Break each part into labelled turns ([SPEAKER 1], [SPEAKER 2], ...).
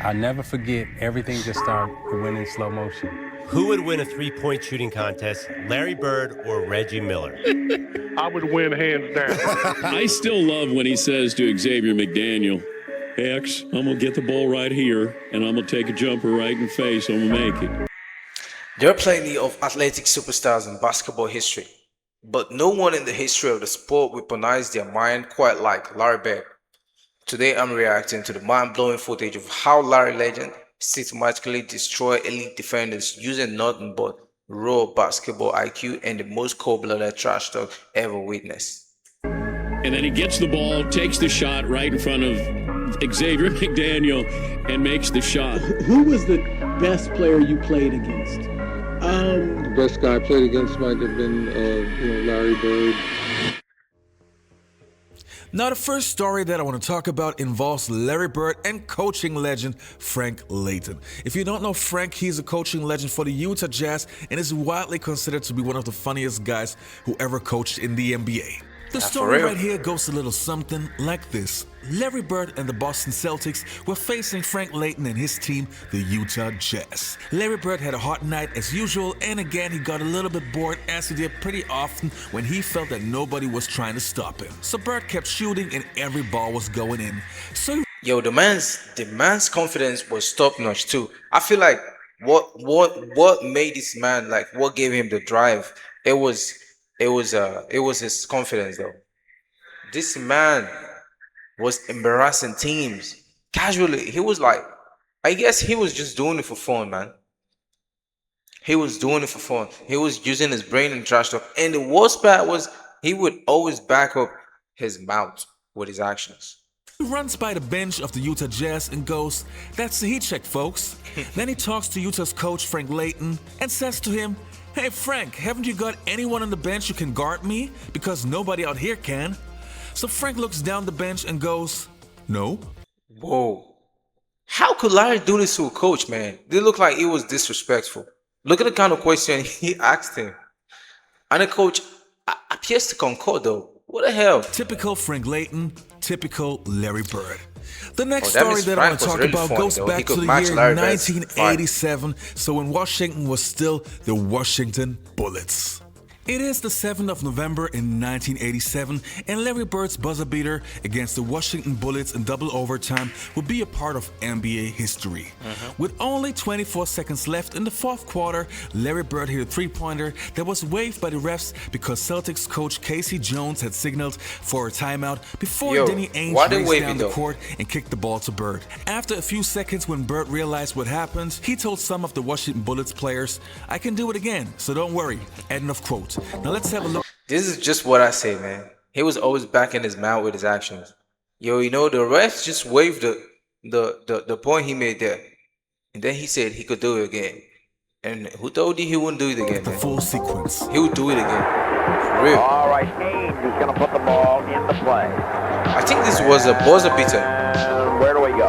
[SPEAKER 1] I'll never forget, everything just started to went in slow motion.
[SPEAKER 2] Who would win a three-point shooting contest, Larry Bird or Reggie Miller?
[SPEAKER 3] I would win hands down.
[SPEAKER 4] I still love when he says to Xavier McDaniel, X, I'm going to get the ball right here, and I'm going to take a jumper right in the face. I'm going to make it.
[SPEAKER 5] There are plenty of athletic superstars in basketball history, but no one in the history of the sport weaponized their mind quite like Larry Bird. Today I'm reacting to the mind-blowing footage of how Larry Legend systematically destroyed elite defenders using nothing but raw basketball IQ and the most cold-blooded trash talk ever witnessed.
[SPEAKER 4] And then he gets the ball, takes the shot right in front of Xavier McDaniel, and makes the shot.
[SPEAKER 6] Who was the best player you played against?
[SPEAKER 7] The best guy I played against might have been, Larry Bird.
[SPEAKER 8] Now, the first story that I want to talk about involves Larry Bird and coaching legend Frank Layton. If you don't know Frank, he's a coaching legend for the Utah Jazz and is widely considered to be one of the funniest guys who ever coached in the NBA. The story right here goes a little something like this. Larry Bird and the Boston Celtics were facing Frank Layton and his team, the Utah Jazz. Larry Bird had a hot night as usual, and again he got a little bit bored, as he did pretty often when he felt that nobody was trying to stop him. So Bird kept shooting and every ball was going in. So
[SPEAKER 5] the man's confidence was top notch too. I feel like what made this man, like what gave him the drive, it was his confidence though. This man was embarrassing teams casually. He was like, I guess he was just doing it for fun, man. He was doing it for fun. He was using his brain and trash talk. And the worst part was he would always back up his mouth with his actions.
[SPEAKER 8] He runs by the bench of the Utah Jazz and goes, "That's the heat check, folks." Then he talks to Utah's coach, Frank Layton, and says to him, "Hey Frank, haven't you got anyone on the bench who can guard me? Because nobody out here can." So Frank looks down the bench and goes, "No."
[SPEAKER 5] Whoa. How could Larry do this to a coach, man? They look like it was disrespectful. Look at the kind of question he asked him. And the coach appears to concur though. What the hell?
[SPEAKER 8] Typical Frank Layton, typical Larry Bird. The next
[SPEAKER 5] that
[SPEAKER 8] story
[SPEAKER 5] means
[SPEAKER 8] that I
[SPEAKER 5] Frank
[SPEAKER 8] want to
[SPEAKER 5] was
[SPEAKER 8] talk
[SPEAKER 5] really
[SPEAKER 8] about
[SPEAKER 5] funny,
[SPEAKER 8] goes
[SPEAKER 5] though.
[SPEAKER 8] back
[SPEAKER 5] He
[SPEAKER 8] to
[SPEAKER 5] could
[SPEAKER 8] the
[SPEAKER 5] match
[SPEAKER 8] year
[SPEAKER 5] Larry Bird's
[SPEAKER 8] 1987, so when Washington was still the Washington Bullets. It is the 7th of November in 1987, and Larry Bird's buzzer beater against the Washington Bullets in double overtime will be a part of NBA history. With only 24 seconds left in the fourth quarter, Larry Bird hit a three-pointer that was waived by the refs because Celtics coach Casey Jones had signaled for a timeout before Danny Ainge raced down the court and kicked the ball to Bird. After a few seconds, when Bird realized what happened, he told some of the Washington Bullets players, "I can do it again, so don't worry." End of quote. Now let's have a look.
[SPEAKER 5] This is just what I say, man. He was always backing his mouth with his actions. The refs just waved the point he made there. And then he said he could do it again. And who told you he wouldn't do it again,
[SPEAKER 8] The
[SPEAKER 5] man?
[SPEAKER 8] full sequence.
[SPEAKER 5] He would do it again. For real.
[SPEAKER 9] All right, Ainge is going to put the ball in the play.
[SPEAKER 5] I think this was a buzzer beater.
[SPEAKER 9] And where do we go?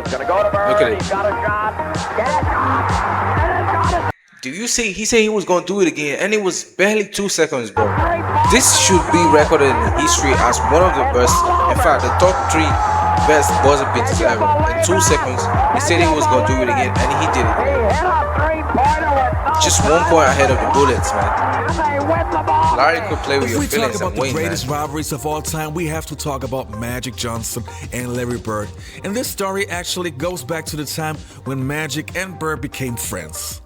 [SPEAKER 9] It's going to go to Bird.
[SPEAKER 5] Look at it.
[SPEAKER 9] He's got a shot. Get it. And it's got it.
[SPEAKER 5] Do you see? He said he was going to do it again, and it was barely 2 seconds, bro. This should be recorded in history as one of the best, in fact, the top 3 best buzzer beaters ever. In 2 seconds, he said he was going to do it again, and he did it. Just 1 point ahead of the Bullets, man. Larry could play with your feelings and win,
[SPEAKER 8] If we talk about the greatest
[SPEAKER 5] man.
[SPEAKER 8] rivalries of all time, we have to talk about Magic Johnson and Larry Bird. And this story actually goes back to the time when Magic and Bird became friends.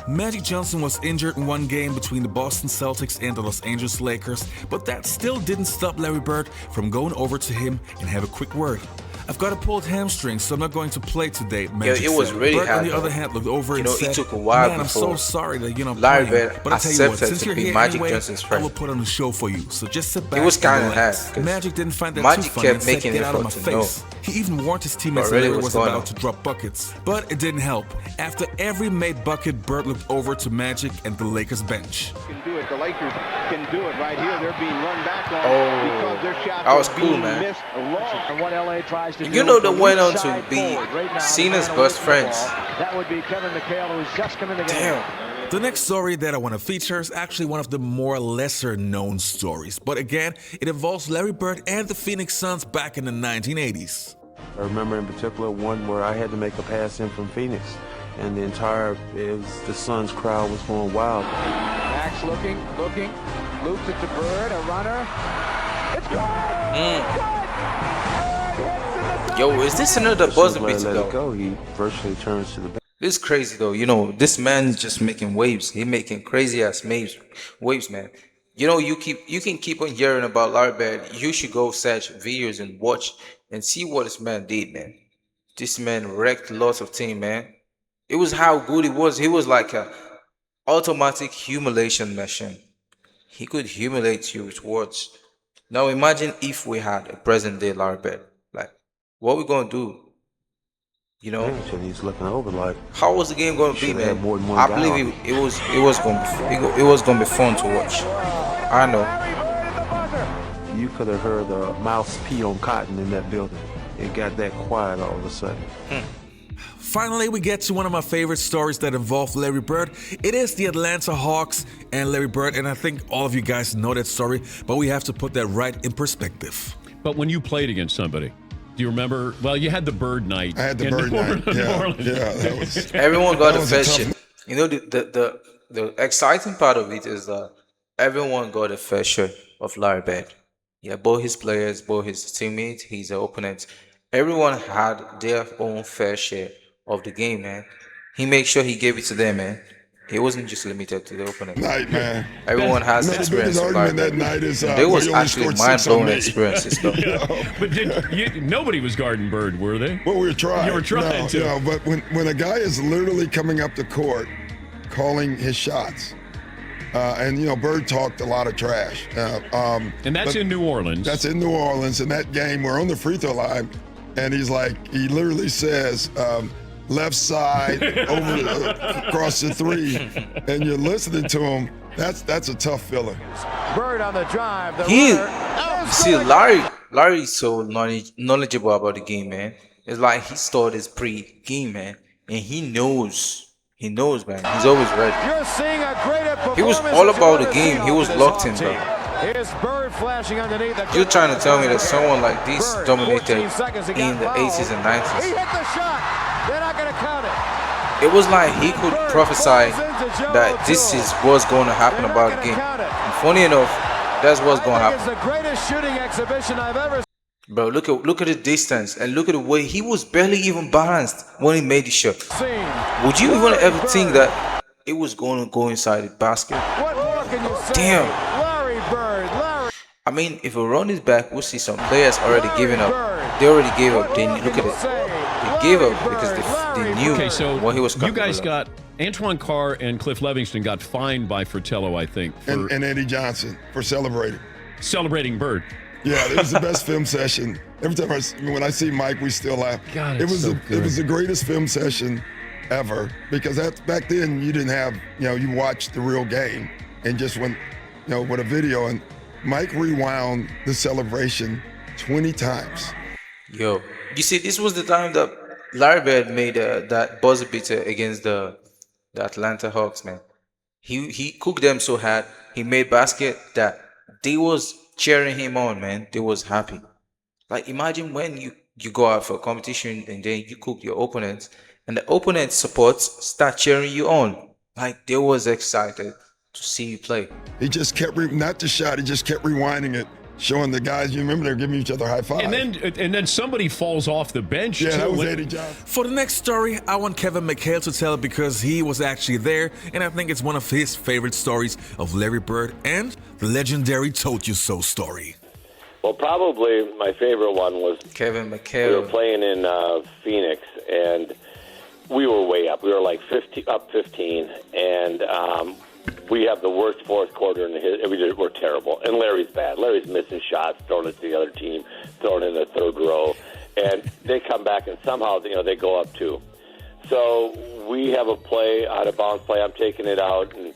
[SPEAKER 8] Magic Johnson was injured in one game between the Boston Celtics and the Los Angeles Lakers, but that still didn't stop Larry Bird from going over to him and have a quick word. "I've got a pulled hamstring, so I'm not going to play today," Magic
[SPEAKER 5] it was
[SPEAKER 8] said.
[SPEAKER 5] really
[SPEAKER 8] Bird,
[SPEAKER 5] hard,
[SPEAKER 8] on the
[SPEAKER 5] though.
[SPEAKER 8] other hand, looked over and said,
[SPEAKER 5] It took a while
[SPEAKER 8] "Man, I'm so
[SPEAKER 5] before
[SPEAKER 8] sorry that you're not
[SPEAKER 5] Larry
[SPEAKER 8] playing.
[SPEAKER 5] Bird
[SPEAKER 8] But I tell you what,
[SPEAKER 5] accepted
[SPEAKER 8] since
[SPEAKER 5] to
[SPEAKER 8] you're
[SPEAKER 5] be
[SPEAKER 8] here
[SPEAKER 5] Magic
[SPEAKER 8] anyway,
[SPEAKER 5] Johnson's
[SPEAKER 8] I
[SPEAKER 5] friend."
[SPEAKER 8] will put on a show for you. So just sit back
[SPEAKER 5] was
[SPEAKER 8] and
[SPEAKER 5] kinda
[SPEAKER 8] relax."
[SPEAKER 5] hard, 'cause
[SPEAKER 8] Magic didn't find that
[SPEAKER 5] Magic
[SPEAKER 8] too funny
[SPEAKER 5] kept
[SPEAKER 8] and said,
[SPEAKER 5] making
[SPEAKER 8] "Get out of my
[SPEAKER 5] effort to know
[SPEAKER 8] face." He even warned his teammates
[SPEAKER 5] really
[SPEAKER 8] that Larry
[SPEAKER 5] what's
[SPEAKER 8] was
[SPEAKER 5] going
[SPEAKER 8] about
[SPEAKER 5] on.
[SPEAKER 8] to drop buckets. But it didn't help. After every made bucket, Bird looked over to Magic and the Lakers bench.
[SPEAKER 10] Can do it. The Lakers can do it right here. They're being run back on because their shots
[SPEAKER 5] that was
[SPEAKER 10] are
[SPEAKER 5] cool,
[SPEAKER 10] being
[SPEAKER 5] man.
[SPEAKER 10] missed. And what LA tries to
[SPEAKER 5] You
[SPEAKER 10] do
[SPEAKER 5] know,
[SPEAKER 10] is
[SPEAKER 5] they
[SPEAKER 10] the
[SPEAKER 5] went on
[SPEAKER 10] weak
[SPEAKER 5] to
[SPEAKER 10] side
[SPEAKER 5] be
[SPEAKER 10] forward. Right now,
[SPEAKER 5] Cena's
[SPEAKER 10] the man
[SPEAKER 5] best
[SPEAKER 10] away from the
[SPEAKER 5] friends.
[SPEAKER 10] ball. That would be Kevin McHale, who's just come in the game.
[SPEAKER 5] Damn.
[SPEAKER 8] The next story that I want to feature is actually one of the more lesser known stories. But again, it involves Larry Bird and the Phoenix Suns back in the 1980s.
[SPEAKER 11] I remember in particular one where I had to make a pass in from Phoenix, and the Suns crowd was going wild.
[SPEAKER 10] Max looking, loops it to Bird, a runner. It's good!
[SPEAKER 5] Yo, is this another buzzer beater though?
[SPEAKER 11] Go. He virtually turns to the back.
[SPEAKER 5] It's crazy though. You know, this man is just making waves. He making crazy ass waves, man. You know, you can keep on hearing about Larry Bird. You should go search videos and watch and see what this man did, man. This man wrecked lots of team, man. It was how good he was. He was like a automatic humiliation machine. He could humiliate you with words. Now imagine if we had a present day Larry Bird. Like, what we gonna do? You know,
[SPEAKER 11] and he's looking over like,
[SPEAKER 5] how was the game gonna be, man? I believe it was gonna be fun to watch. I know.
[SPEAKER 11] You could have heard a mouse pee on cotton in that building. It got that quiet all of a sudden.
[SPEAKER 8] Finally, we get to one of my favorite stories that involve Larry Bird. It is the Atlanta Hawks and Larry Bird, and I think all of you guys know that story, but we have to put that right in perspective.
[SPEAKER 4] But when you played against somebody, do you remember? Well, you had the Bird night.
[SPEAKER 12] I had the Bird night. Yeah, that was.
[SPEAKER 5] Everyone got a fair share. You know, the exciting part of it is that everyone got a fair share of Larry Bird. Yeah, both his players, both his teammates, his opponents. Everyone had their own fair share of the game, man. He made sure he gave it to them, man. It wasn't just limited to the opponent.
[SPEAKER 12] Night, man.
[SPEAKER 5] Everyone has experience.
[SPEAKER 12] The argument that night is
[SPEAKER 5] there was actually mind-blowing experiences, though.
[SPEAKER 4] But nobody was guarding Bird, were they?
[SPEAKER 12] Well, we were trying.
[SPEAKER 4] You were trying to.
[SPEAKER 12] No, but when a guy is literally coming up the court, calling his shots, and you know, Bird talked a lot of trash.
[SPEAKER 4] And that's in New Orleans.
[SPEAKER 12] That's in New Orleans. In that game, we're on the free throw line, and he literally says, left side across the three, and you're listening to him. That's a tough feeling.
[SPEAKER 10] Bird on the drive.
[SPEAKER 5] See, Larry's so knowledgeable about the game, man. It's like he started his pre-game, man, and he knows, man. He's always ready.
[SPEAKER 10] You're seeing a great performance.
[SPEAKER 5] He was all about the game. He was locked in, bro.
[SPEAKER 10] Here's Bird flashing underneath.
[SPEAKER 5] You're trying to tell me that someone like this dominated in the 80s and 90s?
[SPEAKER 10] He hit the shot. They're not going to count it.
[SPEAKER 5] It was like he could prophesy that this is what's going to happen about the game. And funny enough, that's what's going to happen.
[SPEAKER 10] It's the greatest shooting exhibition I've ever seen.
[SPEAKER 5] Bro, look at the distance and look at the way he was barely even balanced when he made the shot. Would you even ever think that it was going to go inside the basket?
[SPEAKER 10] What more can you say?
[SPEAKER 5] Damn.
[SPEAKER 10] Larry Bird.
[SPEAKER 5] I mean, if we run this back, we'll see some players already giving up. They already gave up. Look at it. They gave up because they knew what he was coming.
[SPEAKER 4] You guys got Antoine Carr and Cliff Levingston got fined by Fratello, I think,
[SPEAKER 12] and Eddie Johnson for celebrating Bird. Yeah, it was the best film session. Every time when I see Mike, we still laugh.
[SPEAKER 4] God,
[SPEAKER 12] it was
[SPEAKER 4] so
[SPEAKER 12] it was the greatest film session ever, because back then you didn't have, you watched the real game and just went, with a video, and Mike rewound the celebration 20 times.
[SPEAKER 5] Yo, you see, this was the time that Larry Bird made that buzzer beater against the Atlanta Hawks, man. He cooked them so hard. He made basket that they was cheering him on, man. They was happy. Like, imagine when you go out for a competition and then you cook your opponents, and the opponent supports start cheering you on. Like, they was excited to see you play.
[SPEAKER 12] He just kept not the shot. He just kept rewinding it, showing the guys. You remember they're giving each other high five.
[SPEAKER 4] And then somebody falls off the bench.
[SPEAKER 12] Yeah,
[SPEAKER 4] too.
[SPEAKER 12] That was Eddie Johnson.
[SPEAKER 8] For the next story, I want Kevin McHale to tell it because he was actually there, and I think it's one of his favorite stories of Larry Bird and the legendary "Told You So" story.
[SPEAKER 13] Well, probably my favorite one was
[SPEAKER 5] Kevin McHale.
[SPEAKER 13] We were playing in Phoenix, and we were way up. We were like 15, and we have the worst fourth quarter in the history. We're terrible, and Larry's bad. Larry's missing shots, throwing it to the other team, throwing it in the third row, and they come back and somehow they go up 2. So we have a play, out of bounds play. I'm taking it out, and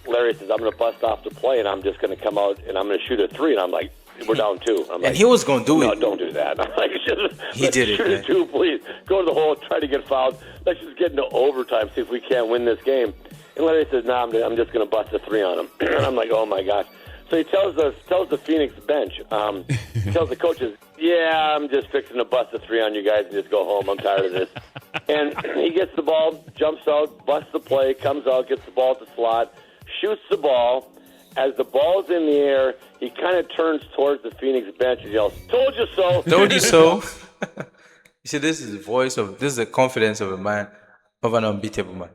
[SPEAKER 13] Larry says, "I'm going to bust off the play, and I'm just going to come out and I'm going to shoot a 3." And I'm like, "We're down 2." I'm like,
[SPEAKER 5] and he was going to do
[SPEAKER 13] no,
[SPEAKER 5] it.
[SPEAKER 13] Don't do that. I'm like,
[SPEAKER 5] he did it.
[SPEAKER 13] Shoot a 2, please. Go to the hole, try to get fouled. Let's just get into overtime, see if we can't win this game. And Larry says, "No, I'm just going to bust a 3 on him." And I'm like, "Oh my gosh!" So he tells the Phoenix bench, he tells the coaches, yeah, I'm just fixing to bust a three on you guys and just go home. I'm tired of this. And he gets the ball, jumps out, busts the play, comes out, gets the ball at the slot, shoots the ball. As the ball's in the air, he kind of turns towards the Phoenix bench and yells, "Told you so!"
[SPEAKER 5] Told you so. You see, this is the confidence of a man, of an unbeatable man.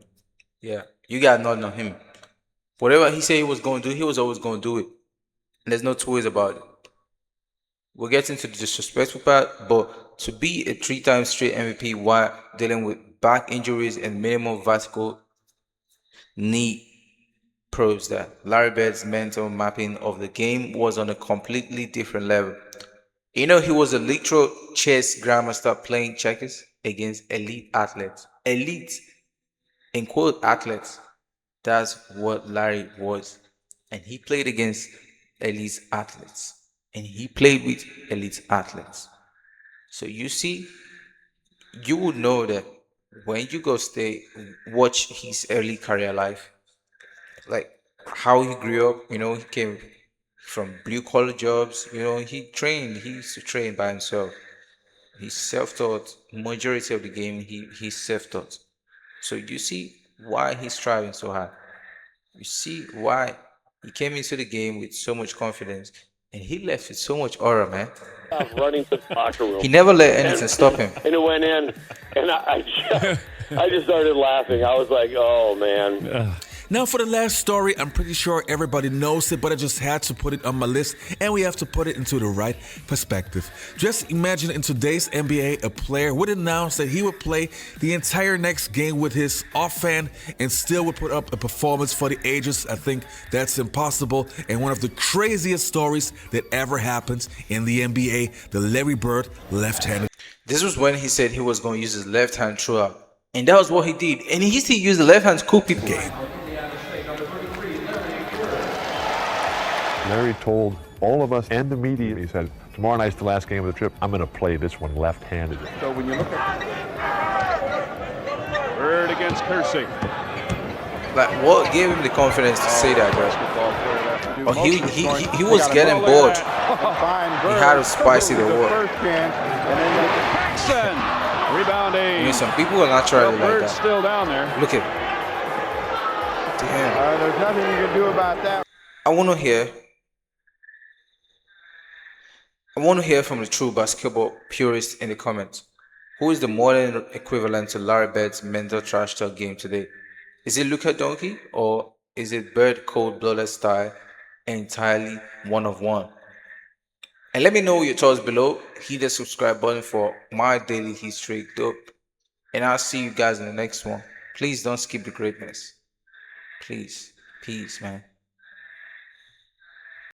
[SPEAKER 5] Yeah, you got nothing on him. Whatever he said he was going to do, he was always going to do it. And there's no two ways about it. We'll get into the disrespectful part, but to be a 3-time straight MVP while dealing with back injuries and minimal vertical knee proves that Larry Bird's mental mapping of the game was on a completely different level. You know, he was a literal chess grandmaster playing checkers against elite athletes. Elite, in quote, athletes. That's what Larry was. And he played against elite athletes. And he played with elite athletes. So you see, you would know that when you go watch his early career life, like how he grew up, you know, he came from blue collar jobs, you know, he used to train by himself. He's self-taught. Majority of the game, he's self-taught. So you see why he's striving so hard. You see why he came into the game with so much confidence, and he left with so much aura, man.
[SPEAKER 13] Running to the locker room.
[SPEAKER 5] He never let anything stop him.
[SPEAKER 13] And it went in, and I just started laughing. I was like, "Oh man."
[SPEAKER 8] Now for the last story, I'm pretty sure everybody knows it, but I just had to put it on my list, and we have to put it into the right perspective. Just imagine in today's NBA, a player would announce that he would play the entire next game with his off-fan and still would put up a performance for the ages. I think that's impossible, and one of the craziest stories that ever happens in the NBA, the Larry Bird left-handed.
[SPEAKER 5] This was when he said he was going to use his left hand throughout, and that was what he did. And he used to use the left hand to cool people.
[SPEAKER 14] Larry told all of us and the media, he said, tomorrow night's the last game of the trip. I'm going to play this one left-handed.
[SPEAKER 10] So when you look at Bird against Kersey.
[SPEAKER 5] Like, what gave him the confidence to say that, bro? Oh, he was getting bored. He had to spice it up.
[SPEAKER 10] Rebounding.
[SPEAKER 5] You know, some people are naturally like that.
[SPEAKER 10] Still down there.
[SPEAKER 5] Look at. Damn.
[SPEAKER 10] There's nothing you can do about that.
[SPEAKER 5] I want to hear from the true basketball purists in the comments. Who is the modern equivalent to Larry Bird's mental trash talk game today? Is it Luka Doncic, or is it Bird cold-blooded style, entirely one-of-one? And let me know your thoughts below. Hit the subscribe button for my daily history dope. And I'll see you guys in the next one. Please don't skip the greatness. Please. Peace, man.